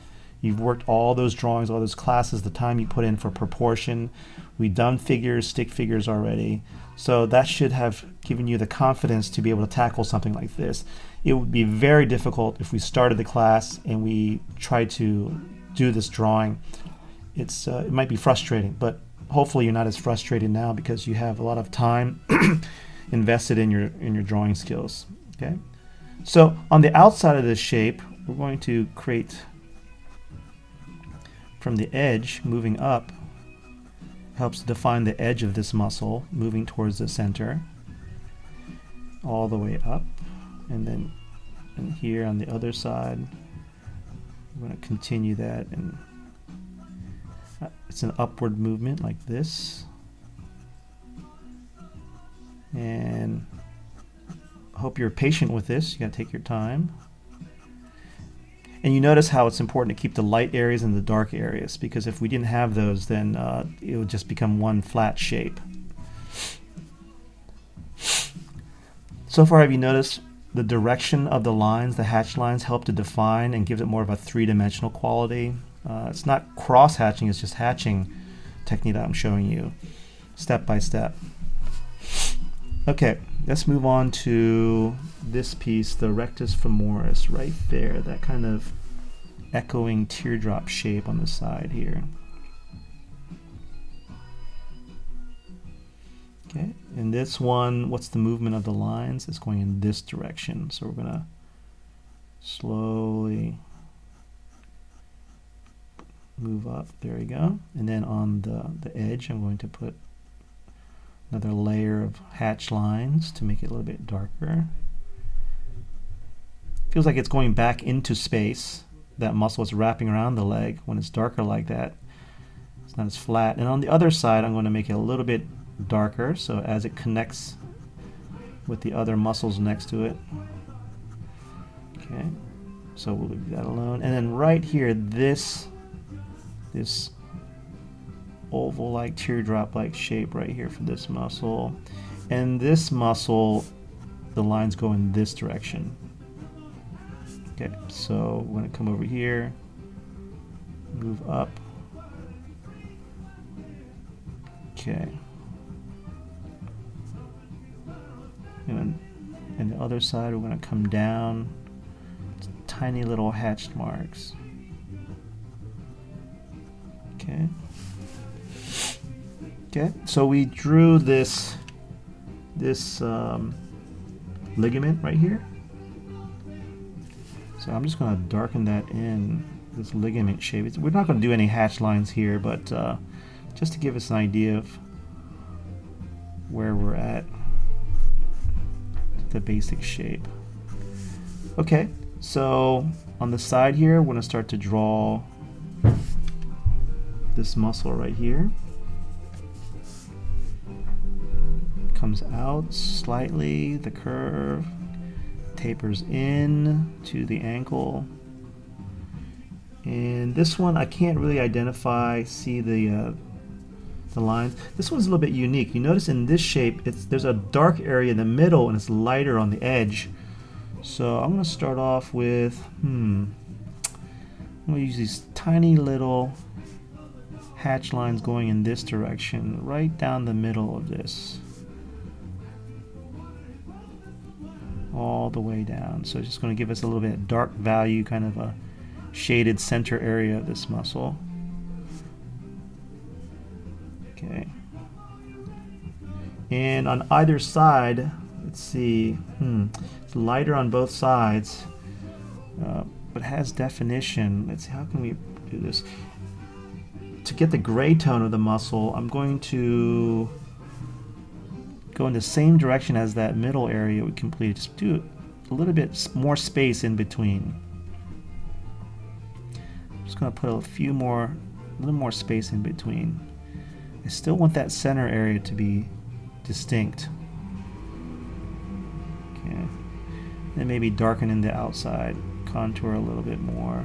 You've worked all those drawings, all those classes, the time you put in for proportion. We've done figures, stick figures already. So that should have given you the confidence to be able to tackle something like this. It would be very difficult if we started the class and we tried to do this drawing. It might be frustrating, but hopefully you're not as frustrated now because you have a lot of time invested in your drawing skills. Okay. So on the outside of this shape, we're going to create, from the edge moving up, helps define the edge of this muscle moving towards the center all the way up, and then here on the other side we're going to continue that, and it's an upward movement like this. And I hope you're patient with this. You got to take your time. And you notice how it's important to keep the light areas and the dark areas, because if we didn't have those, then it would just become one flat shape. So far, have you noticed the direction of the lines, the hatch lines, help to define and give it more of a three-dimensional quality? It's not cross-hatching, it's just hatching technique that I'm showing you step by step. Okay, let's move on to this piece, the rectus femoris, right there, that kind of echoing teardrop shape on the side here. Okay, and this one, what's the movement of the lines? It's going in this direction, so we're going to slowly move up. There we go. And then on the edge, I'm going to put another layer of hatch lines to make it a little bit darker. Feels like it's going back into space. That muscle is wrapping around the leg. When it's darker like that, it's not as flat. And on the other side, I'm going to make it a little bit darker, so as it connects with the other muscles next to it. Okay, so we'll leave that alone. And then right here, this oval-like, teardrop-like shape right here for this muscle. And this muscle, the lines go in this direction. Okay, so we're going to come over here, move up. Okay. And the other side, we're going to come down. Tiny little hatched marks. Okay. Okay, so we drew this ligament right here. So I'm just going to darken that in, this ligament shape. We're not going to do any hatch lines here, but just to give us an idea of where we're at, the basic shape. Okay, so on the side here, we're going to start to draw this muscle right here. Comes out slightly, the curve tapers in to the ankle, and this one I can't really see the lines. This one's a little bit unique. You notice in this shape there's a dark area in the middle and it's lighter on the edge. So I'm going to start off with I'm going to use these tiny little hatch lines going in this direction, right down the middle of this, all the way down. So it's just going to give us a little bit of dark value, kind of a shaded center area of this muscle. Okay. And on either side, let's see, it's lighter on both sides. but has definition. Let's see, how can we do this? To get the gray tone of the muscle, I'm going to go in the same direction as that middle area we completed. Just do a little bit more space in between. I'm just going to put a little more space in between. I still want that center area to be distinct. Okay. And maybe darken in the outside, contour a little bit more.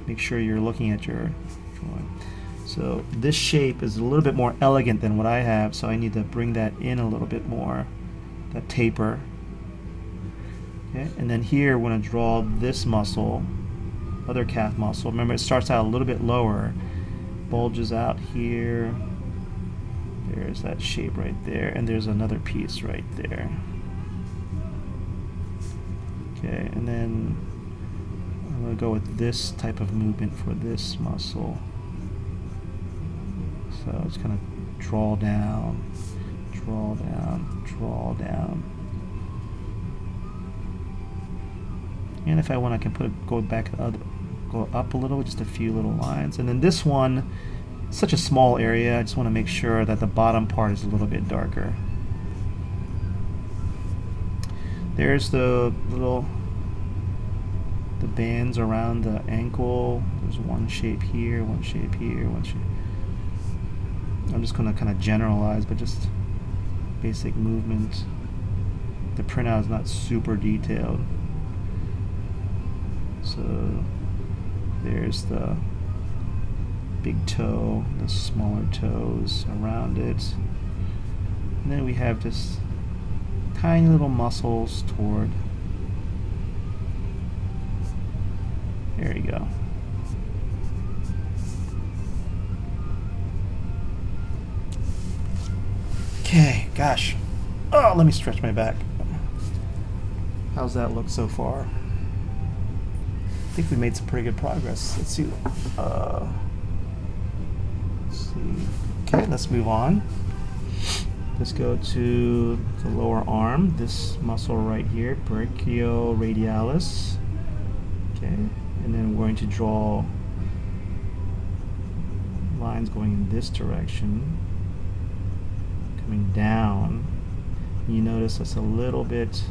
Make sure you're looking at your drawing. So this shape is a little bit more elegant than what I have, so I need to bring that in a little bit more, that taper. Okay, and then here we're going to draw this muscle, other calf muscle. Remember, it starts out a little bit lower, bulges out here. There's that shape right there, and there's another piece right there. Okay, and then I'm going to go with this type of movement for this muscle. So it's kind of draw down, draw down, draw down. And if I want, I can go up a little, just a few little lines. And then this one, such a small area, I just want to make sure that the bottom part is a little bit darker. There's the bands around the ankle. There's one shape here, one shape here, one shape. I'm just going to kind of generalize, but just basic movement. The printout is not super detailed. So there's the big toe, the smaller toes around it. And then we have just tiny little muscles toward. There you go. Okay, gosh. Oh, let me stretch my back. How's that look so far? I think we made some pretty good progress. Let's see. Okay, let's move on. Let's go to the lower arm. This muscle right here, brachioradialis. Okay, and then we're going to draw lines going in this direction, coming down. You notice it's a little bit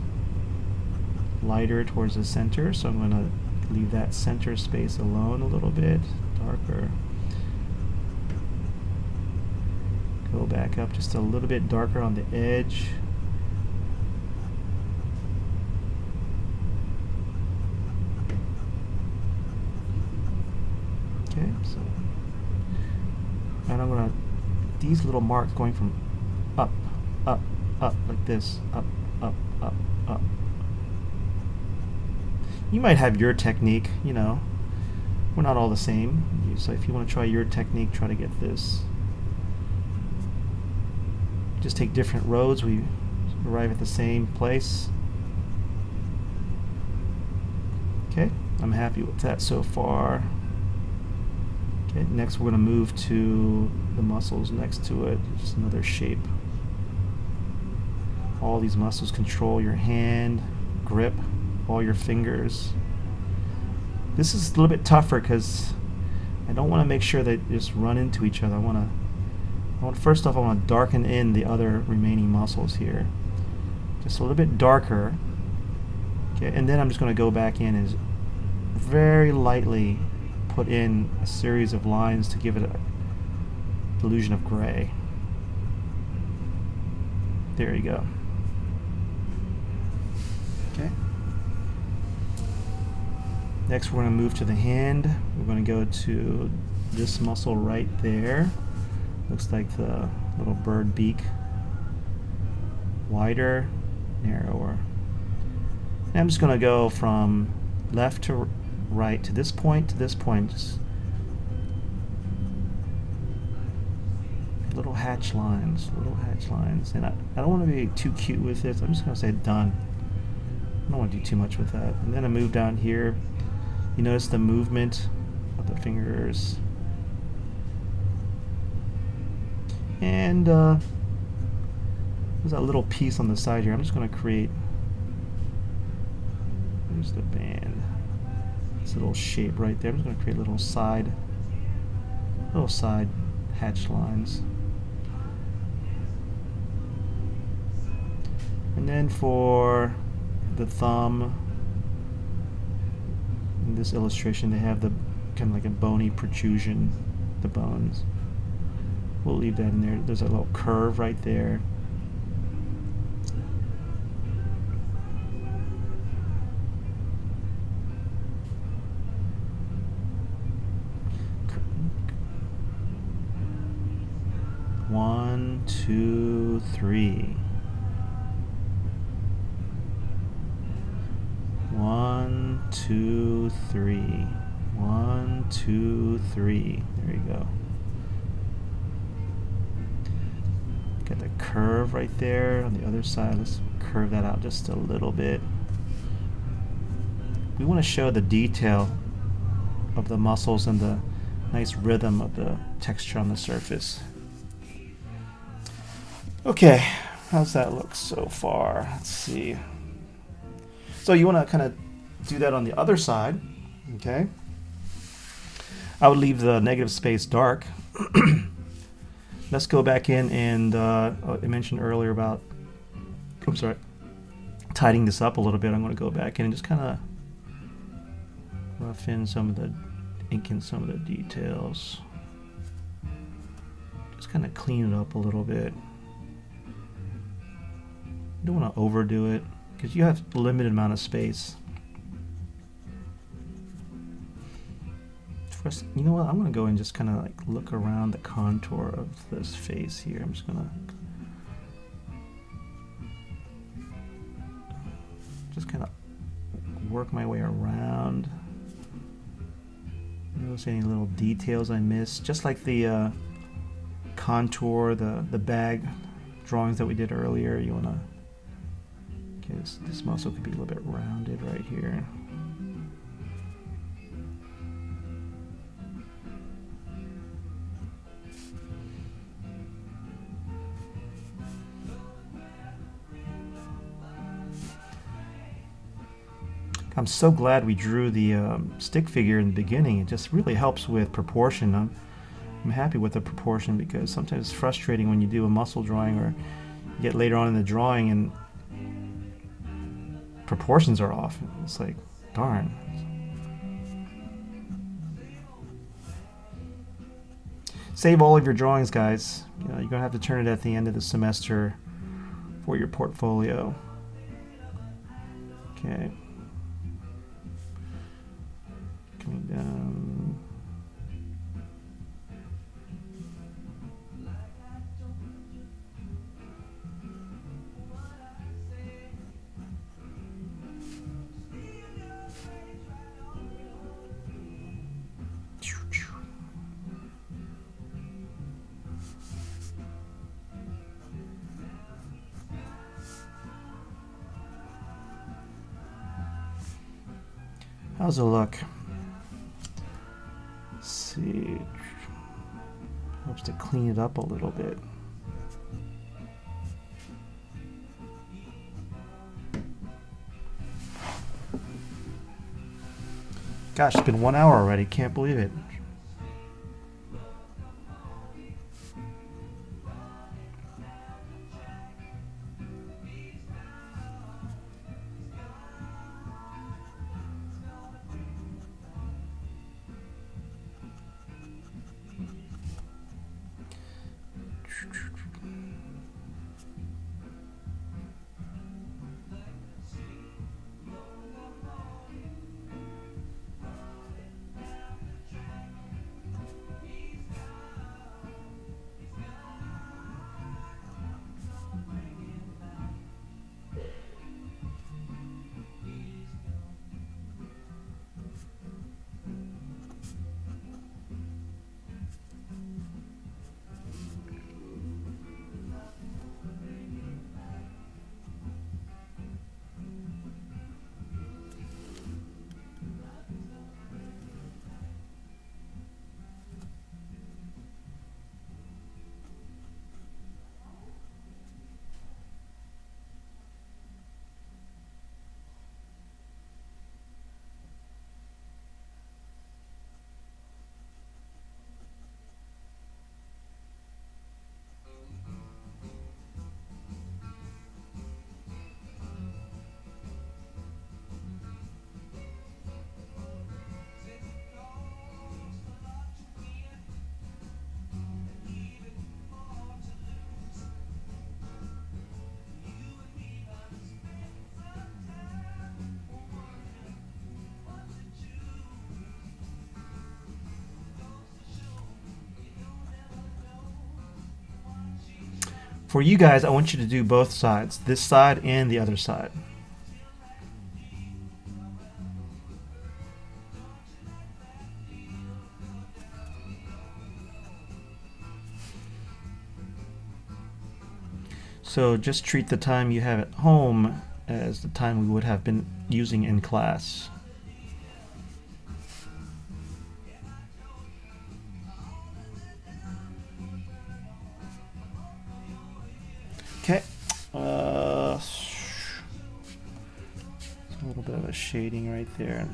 lighter towards the center, so I'm going to leave that center space alone a little bit, darker. Go back up just a little bit darker on the edge. Okay, so and I'm gonna, these little marks going from up, up, up, like this, up, up, up, up. You might have your technique, you know. We're not all the same. So if you want to try your technique, try to get this. Just take different roads, we arrive at the same place. Okay, I'm happy with that so far. Okay, next we're going to move to the muscles next to it, just another shape. All these muscles control your hand, grip, all your fingers. This is a little bit tougher because I don't want to make sure they just run into each other. First off, I want to darken in the other remaining muscles here. Just a little bit darker. Okay, and then I'm just going to go back in and very lightly put in a series of lines to give it an illusion of gray. There you go. Okay. Next we're going to move to the hand. We're going to go to this muscle right there. Looks like the little bird beak. Wider, narrower. And I'm just going to go from left to right to this point to this point. Just little hatch lines, little hatch lines. And I don't want to be too cute with this. I'm just going to say done. I don't want to do too much with that. And then I move down here. You notice the movement of the fingers. And there's that little piece on the side here. I'm just going to create Where's the band? This little shape right there. I'm just going to create little side hatch lines. And then for the thumb, in this illustration, they have the kind of like a bony protrusion, the bones. We'll leave that in there. There's a little curve right there. One, two, three. 1, 2, 3. 1, 2, 3. There you go. Got the curve right there on the other side. Let's curve that out just a little bit. We want to show the detail of the muscles and the nice rhythm of the texture on the surface. Okay, how's that look so far? Let's see. So you want to kind of do that on the other side, okay? I would leave the negative space dark. Let's go back in and I mentioned earlier about, I'm sorry, tidying this up a little bit. I'm going to go back in and just kind of rough in some of the ink in some of the details. Just kind of clean it up a little bit. You don't want to overdo it because you have a limited amount of space. First, you know what? I'm going to go and just kind of like look around the contour of this face here. I'm just going to kind of work my way around. Notice any little details I missed, just like the contour, the bag drawings that we did earlier. You want to, okay, this muscle could be a little bit rounded right here. I'm so glad we drew the stick figure in the beginning. It just really helps with proportion. I'm happy with the proportion because sometimes it's frustrating when you do a muscle drawing or you get later on in the drawing and proportions are off. It's like, darn. Save all of your drawings, guys. You know, you're going to have to turn it at the end of the semester for your portfolio. Okay. Coming down. How's it look? Let's see. Helps to clean it up a little bit. Gosh, it's been 1 hour already. Can't believe it. For you guys, I want you to do both sides, this side and the other side. So just treat the time you have at home as the time we would have been using in class. Okay. A little bit of a shading right there.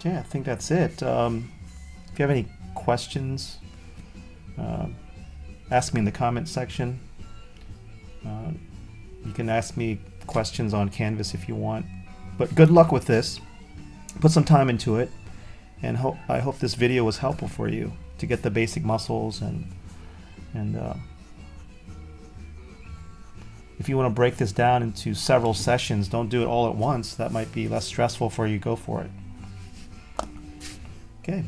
Yeah, I think that's it. If you have any questions, ask me in the comment section. You can ask me questions on Canvas if you want. But good luck with this. Put some time into it, and I hope this video was helpful for you to get the basic muscles. And if you want to break this down into several sessions, don't do it all at once. That might be less stressful for you. Go for it. Okay.